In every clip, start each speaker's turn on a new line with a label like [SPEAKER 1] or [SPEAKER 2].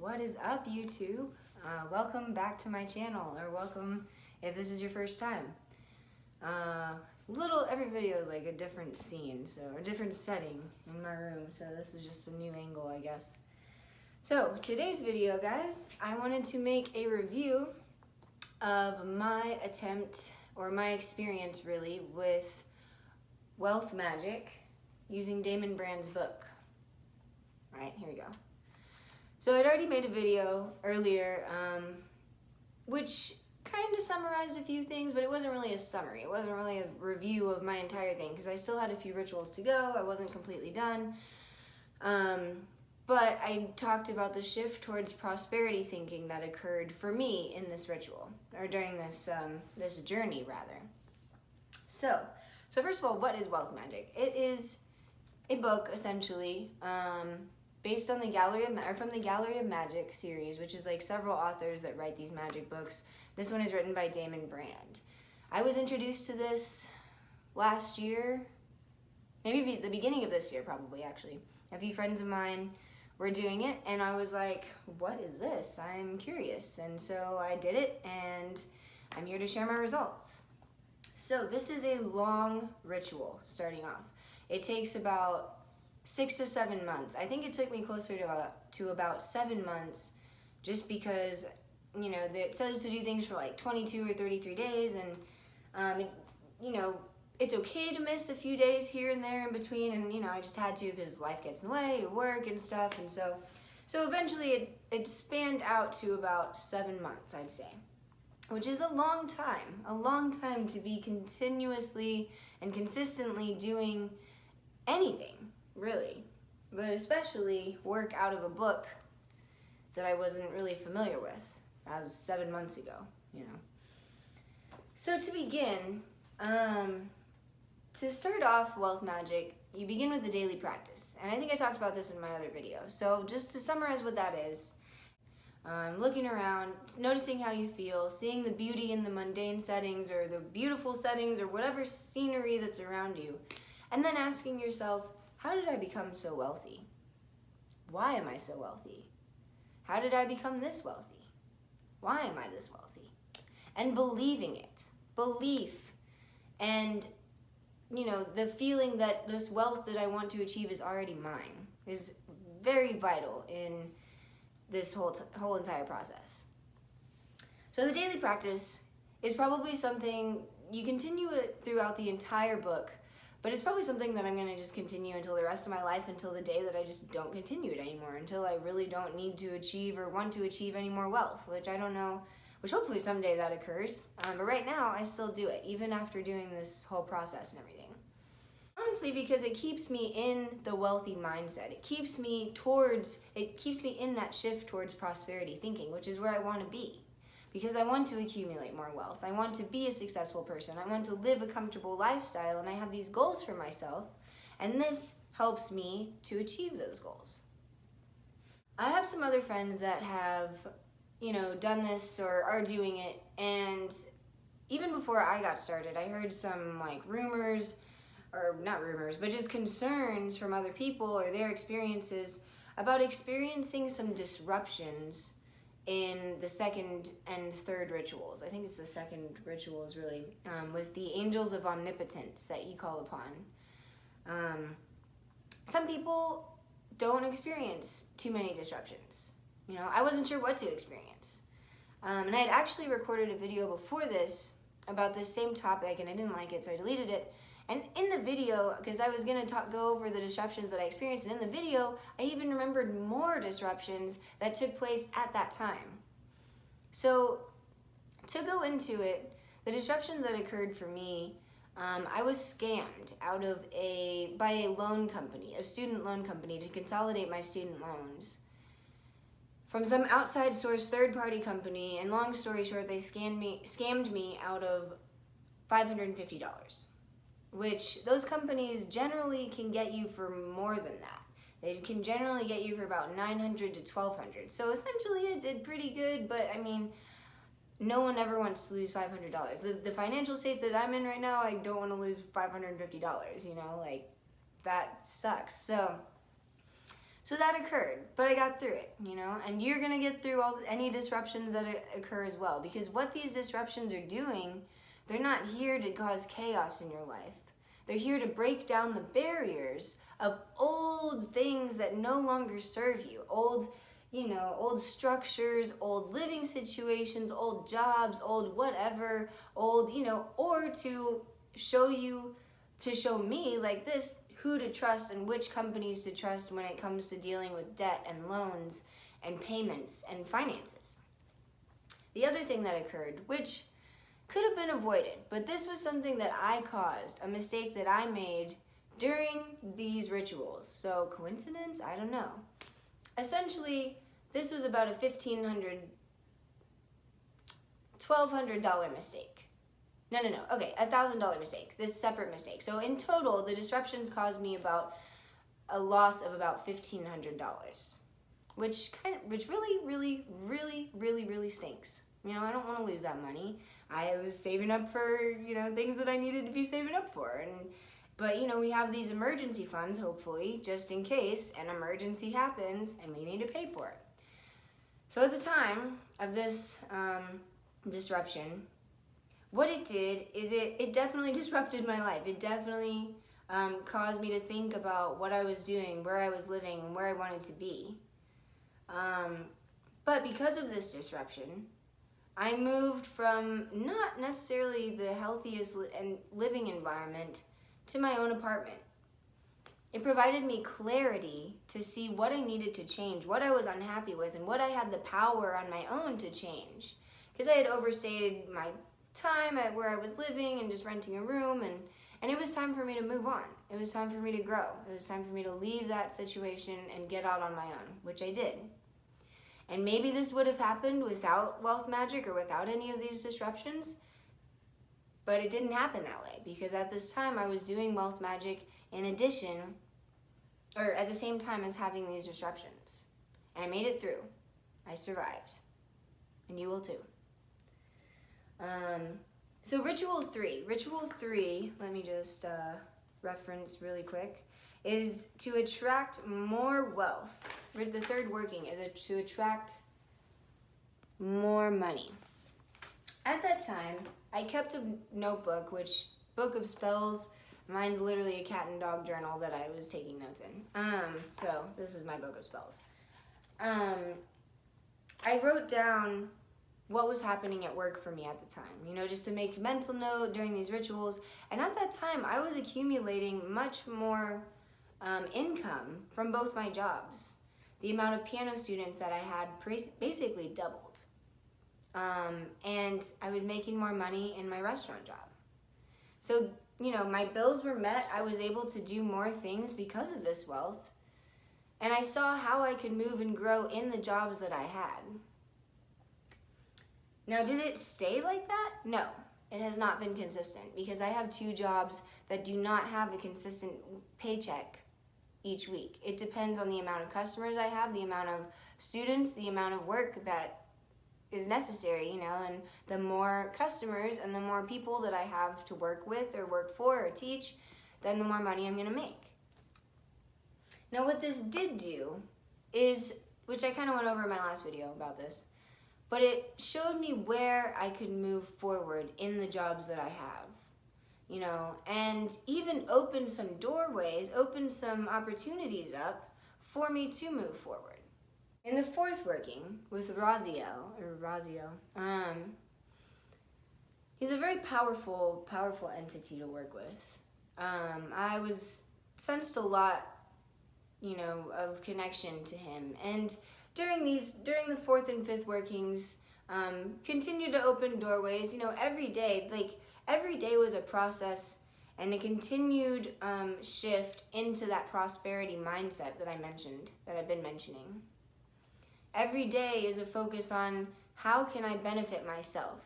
[SPEAKER 1] What is up, YouTube? Welcome back to my channel, or welcome if this is your first time. Every video is like a different scene, so a different setting in my room, so this is just a new angle, I guess. So today's video, guys, I wanted to make a review of my attempt, or my experience really, with Wealth Magick using Damon Brand's book. Alright, here we go. So I'd already made a video earlier, which kind of summarized a few things, but it wasn't really a summary. It wasn't really a review of my entire thing, because I still had a few rituals to go. I wasn't completely done. But I talked about the shift towards prosperity thinking that occurred for me in this ritual, or during this, this journey, rather. So first of all, what is Wealth Magick? It is a book, essentially, based on the from the Gallery of Magick series, which is like several authors that write these magic books. This one is written by Damon Brand. I was introduced to this last year, maybe the beginning of this year, probably, actually. A few friends of mine were doing it, and I was like, what is this? I'm curious. And so I did it, and I'm here to share my results. So this is a long ritual, starting off. It takes about 6 to 7 months. I think it took me closer to about 7 months, just because, you know, it says to do things for like 22 or 33 days, and you know, it's okay to miss a few days here and there in between, and you know, I just had to because life gets in the way, work and stuff, and so eventually it spanned out to about 7 months, I'd say, which is a long time to be continuously and consistently doing anything, really, but especially work out of a book that I wasn't really familiar with. That was 7 months ago, you know. So to begin, to start off Wealth Magick, you begin with the daily practice, and I think I talked about this in my other video. So just to summarize what that is, looking around, noticing how you feel, seeing the beauty in the mundane settings or the beautiful settings or whatever scenery that's around you, and then asking yourself, how did I become so wealthy? Why am I so wealthy? How did I become this wealthy? Why am I this wealthy? And believing it. Belief and, you know, the feeling that this wealth that I want to achieve is already mine is very vital in this whole entire process. So the daily practice is probably something you continue it throughout the entire book, but it's probably something that I'm going to just continue until the rest of my life, until the day that I just don't continue it anymore, until I really don't need to achieve or want to achieve any more wealth, which I don't know, which hopefully someday that occurs. But right now, I still do it, even after doing this whole process and everything. Honestly, because it keeps me in the wealthy mindset. It keeps me in that shift towards prosperity thinking, which is where I want to be. Because I want to accumulate more wealth. I want to be a successful person. I want to live a comfortable lifestyle, and I have these goals for myself, and this helps me to achieve those goals. I have some other friends that have, you know, done this or are doing it, and even before I got started, I heard some like rumors, or not rumors, but just concerns from other people or their experiences about experiencing some disruptions in the second and third rituals. I think it's the second ritual is really with the angels of omnipotence that you call upon. Some people don't experience too many disruptions. You know, I wasn't sure what to experience. And I had actually recorded a video before this about this same topic, and I didn't like it, so I deleted it. And in the video, because I was going to go over the disruptions that I experienced, and in the video, I even remembered more disruptions that took place at that time. So, to go into it, the disruptions that occurred for me, I was scammed by a loan company, a student loan company, to consolidate my student loans from some outside source third-party company, and long story short, they scammed me out of $550. Which those companies generally can get you for more than that. They can generally get you for about $900 to $1,200. So essentially it did pretty good, but I mean, no one ever wants to lose $500. The financial state that I'm in right now, I don't want to lose $550, you know, like that sucks. So So that occurred, but I got through it, you know, and you're gonna get through any disruptions that occur as well, because what these disruptions are doing, they're not here to cause chaos in your life. They're here to break down the barriers of old things that no longer serve you, old structures, old living situations, old jobs, old whatever, old, or to show me like this, who to trust and which companies to trust when it comes to dealing with debt and loans and payments and finances. The other thing that occurred, which could have been avoided, but this was something that I caused, a mistake that I made during these rituals. So coincidence? I don't know. Essentially, this was about a $1,200 mistake. No, okay, $1,000 mistake, this separate mistake. So in total, the disruptions caused me about a loss of about $1,500, which really stinks. I don't want to lose that money. I was saving up for, things that I needed to be saving up for. But we have these emergency funds, hopefully, just in case an emergency happens and we need to pay for it. So at the time of this disruption, what it did is it definitely disrupted my life. It definitely caused me to think about what I was doing, where I was living, and where I wanted to be. But because of this disruption, I moved from not necessarily the healthiest and living environment to my own apartment. It provided me clarity to see what I needed to change, what I was unhappy with, and what I had the power on my own to change. Because I had overstayed my time at where I was living and just renting a room, and it was time for me to move on. It was time for me to grow. It was time for me to leave that situation and get out on my own, which I did. And maybe this would have happened without Wealth Magick or without any of these disruptions, but it didn't happen that way, because at this time I was doing Wealth Magick at the same time as having these disruptions. And I made it through. I survived. And you will too. So ritual three, let me just reference really quick, is to attract more wealth. The third working is to attract more money. At that time, I kept a notebook, which book of spells, mine's literally a cat and dog journal that I was taking notes in. So this is my book of spells. I wrote down what was happening at work for me at the time, just to make a mental note during these rituals. And at that time, I was accumulating much more income from both my jobs. The amount of piano students that I had basically doubled. And I was making more money in my restaurant job. So, my bills were met. I was able to do more things because of this wealth. And I saw how I could move and grow in the jobs that I had. Now, did it stay like that? No, it has not been consistent, because I have 2 jobs that do not have a consistent paycheck each week. It depends on the amount of customers I have, the amount of students, the amount of work that is necessary, and the more customers and the more people that I have to work with or work for or teach, then the more money I'm gonna make. Now what this did do is, which I kind of went over in my last video about this, but it showed me where I could move forward in the jobs that I have, and even opened some doorways, opened some opportunities up for me to move forward. In the fourth working with Raziel, he's a very powerful entity to work with. I was sensed a lot, of connection to him, and during the fourth and fifth workings, continued to open doorways. Every day was a process and a continued shift into that prosperity mindset that I've been mentioning. Every day is a focus on how can I benefit myself.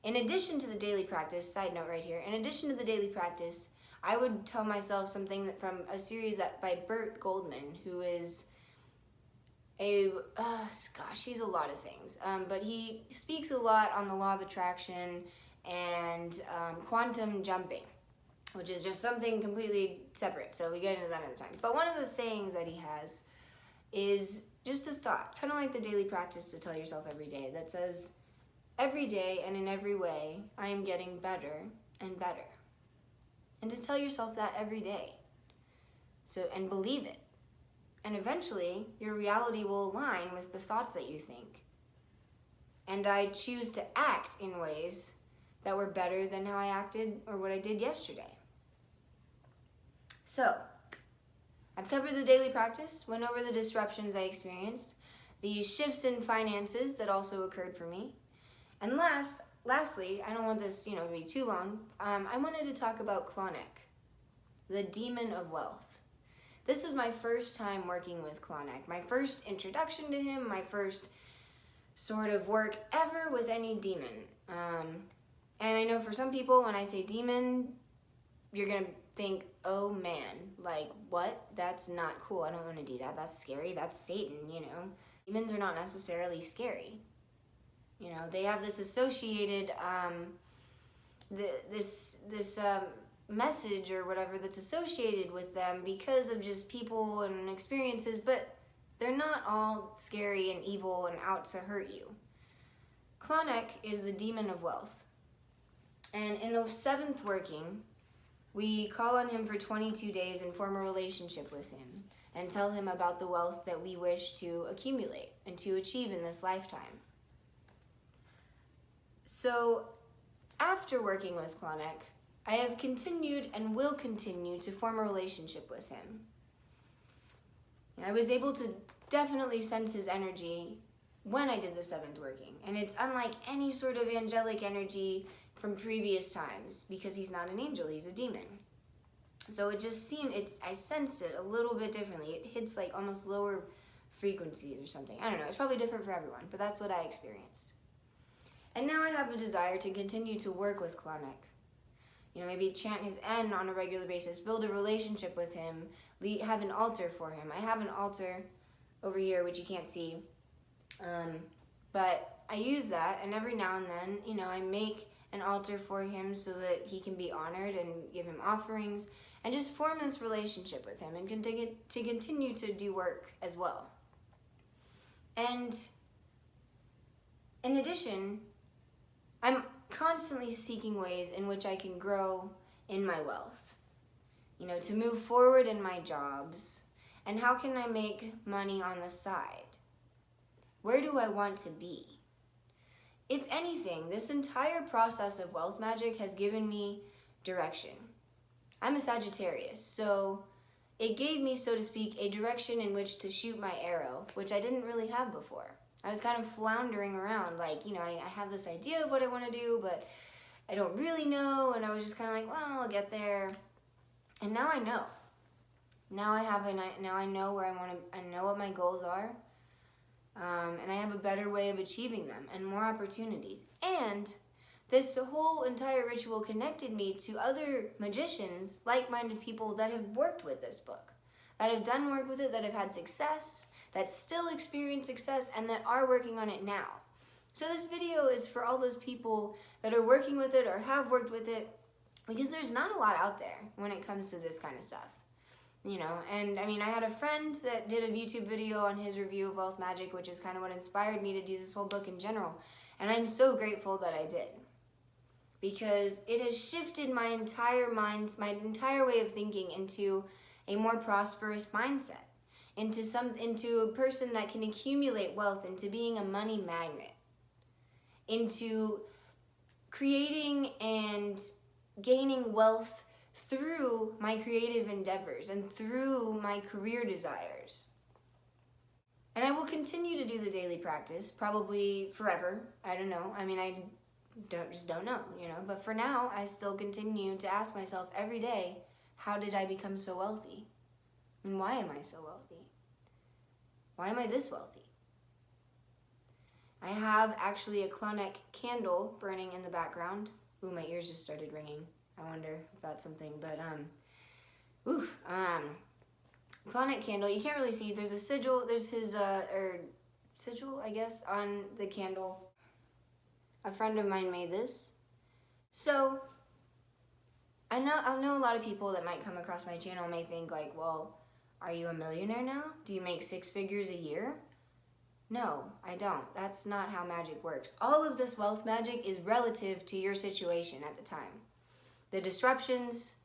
[SPEAKER 1] In addition to the daily practice, side note right here, in addition to the daily practice, I would tell myself something from a series by Bert Goldman, who is he's a lot of things, but he speaks a lot on the law of attraction and quantum jumping. which is just something completely separate. So we get into that another time. But one of the sayings that he has is just a thought, kind of like the daily practice to tell yourself every day, that says, every day and in every way, I am getting better and better. And to tell yourself that every day. And believe it. And eventually, your reality will align with the thoughts that you think. And I choose to act in ways that were better than how I acted or what I did yesterday. So, I've covered the daily practice, went over the disruptions I experienced, the shifts in finances that also occurred for me. And lastly, I don't want this to be too long, I wanted to talk about Klonek, the demon of wealth. This was my first time working with Klonek, my first introduction to him, my first sort of work ever with any demon. And I know for some people, when I say demon, you're going to think, oh man, like what? That's not cool. I don't want to do that. That's scary. That's Satan, Demons are not necessarily scary. They have this associated, this message or whatever that's associated with them because of just people and experiences, but they're not all scary and evil and out to hurt you. Klonek is the demon of wealth. And in the 7th working, we call on him for 22 days and form a relationship with him and tell him about the wealth that we wish to accumulate and to achieve in this lifetime. So after working with Klonek, I have continued and will continue to form a relationship with him. And I was able to definitely sense his energy when I did the 7th working. And it's unlike any sort of angelic energy from previous times because he's not an angel, he's a demon. So it just seemed, I sensed it a little bit differently. It hits like almost lower frequencies or something. I don't know, it's probably different for everyone, but that's what I experienced. And now I have a desire to continue to work with Klonek. Maybe chant his N on a regular basis, build a relationship with him, have an altar for him. I have an altar over here, which you can't see, but I use that, and every now and then, I make an altar for him so that he can be honored and give him offerings, and just form this relationship with him and to continue to do work as well. And in addition, I'm constantly seeking ways in which I can grow in my wealth, to move forward in my jobs, and how can I make money on the side? Where do I want to be? If anything, this entire process of Wealth Magick has given me direction. I'm a Sagittarius, so it gave me, so to speak, a direction in which to shoot my arrow, which I didn't really have before. I was kind of floundering around, like, I have this idea of what I want to do, but I don't really know, and I was just kind of like, well, I'll get there. And now I know. Now I know where I want to, I know what my goals are, and I have a better way of achieving them, and more opportunities. And this whole entire ritual connected me to other magicians, like-minded people that have worked with this book, that have done work with it, that have had success, that still experience success, and that are working on it now. So this video is for all those people that are working with it or have worked with it, because there's not a lot out there when it comes to this kind of stuff. And I had a friend that did a YouTube video on his review of Wealth Magick, which is kind of what inspired me to do this whole book in general. And I'm so grateful that I did, because it has shifted my entire way of thinking into a more prosperous mindset, into a person that can accumulate wealth, into being a money magnet, into creating and gaining wealth through my creative endeavors and through my career desires. And I will continue to do the daily practice, probably forever. I don't know. I don't know, But for now, I still continue to ask myself every day, how did I become so wealthy? And why am I so wealthy? Why am I this wealthy? I have actually a Klonek candle burning in the background. Ooh, my ears just started ringing. I wonder if that's something, but Klonek candle, you can't really see. There's a sigil, there's his, sigil, I guess, on the candle. A friend of mine made this. So, I know a lot of people that might come across my channel may think like, well, are you a millionaire now? Do you make 6 figures a year? No, I don't. That's not how magic works. All of this wealth magic is relative to your situation at the time. The disruptions,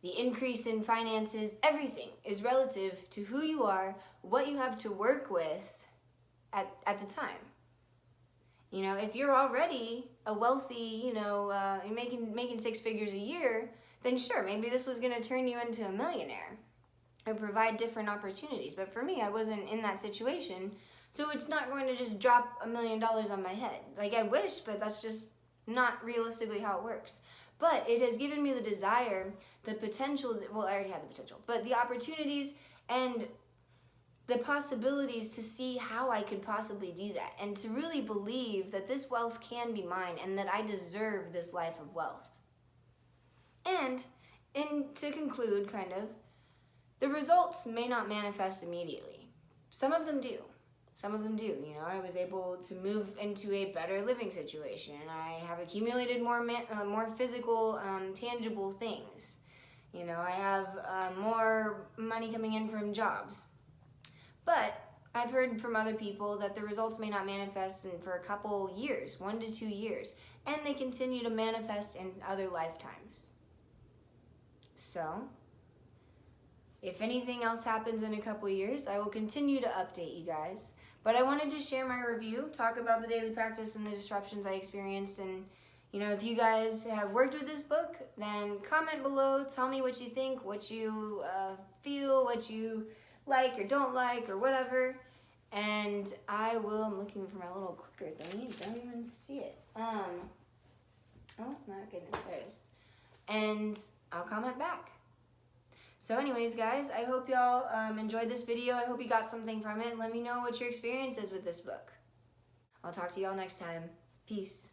[SPEAKER 1] the increase in finances, everything is relative to who you are, what you have to work with at the time. You know, if you're already a wealthy, making 6 figures a year, then sure, maybe this was going to turn you into a millionaire or provide different opportunities. But for me, I wasn't in that situation, so it's not going to just drop $1 million on my head. Like, I wish, but that's just not realistically how it works. But it has given me the desire, the potential, well, I already had the potential, but the opportunities and the possibilities to see how I could possibly do that, and to really believe that this wealth can be mine and that I deserve this life of wealth. And to conclude, kind of, the results may not manifest immediately. Some of them do. Some of them do. You know, I was able to move into a better living situation, and I have accumulated more physical, tangible things. You know, I have more money coming in from jobs. But I've heard from other people that the results may not manifest for a couple years, 1 to 2 years, and they continue to manifest in other lifetimes. So, if anything else happens in a couple years, I will continue to update you guys. But I wanted to share my review, talk about the daily practice and the disruptions I experienced. And, you know, if you guys have worked with this book, then comment below, tell me what you think, what you feel, what you like or don't like or whatever. And I'm looking for my little clicker thingy, don't even see it. Oh my goodness, there it is. And I'll comment back. So anyways, guys, I hope y'all enjoyed this video. I hope you got something from it. Let me know what your experience is with this book. I'll talk to y'all next time. Peace.